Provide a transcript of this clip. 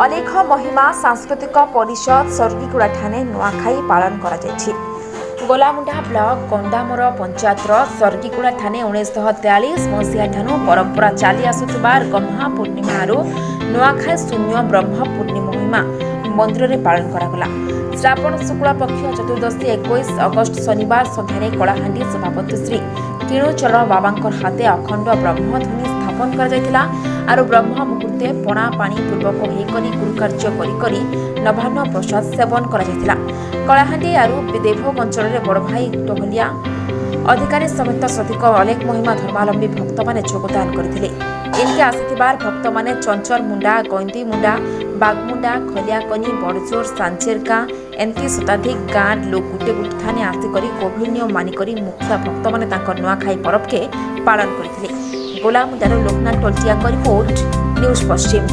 अलेख महिमा सांस्कृतिक परिषद सर्गीगुड़ा ठाने नुआखाई पालन करा गोलामुंडा ब्लॉक गंडामर पंचायतर सर्गीगुड़ा ठाने 1943 मसीहा ठानु परंपरा चली आसुथिबार गम्हा पूर्णिमा नुआखाई शून्य ब्रह्म पूर्णिमा मंदिर में पालन करागला। श्रावण शुक्ल पक्ष चतुर्दशी 21 अगस्ट शनिवार सन्धारे कलाहांडी सभापति श्री किणुचरण बाबांकर हाथे अखंड ब्रह्मध्वनि स्थापन कर ब्रह्म मुहूर्ते पणा पानी पूर्वक होकरी गुरुकार्य करी नवान्न प्रसाद सेवन कर कलाहांडी देवभोग अंचल बड़ भाई टहलिया अधिकारी समेत शतिक अनेक महिमा धर्मावलंबी भक्त मैंने योगदान करते। इनके आसिथिबार भक्त मैंने चंचल मुंडा गईंदी मुंडा बागमुंडा खलियाकनी बड़जोर सांचेरका एमती शताधिक गाँव लोक गुटे गुटे थाने आसिक कोविड नियम मानिक मुखिया भक्त मैंने नुआखाई पर्व के पालन करते। गोलामुंडार लोकनाथ टोलटिया रिपोर्ट न्यूज पश्चिम।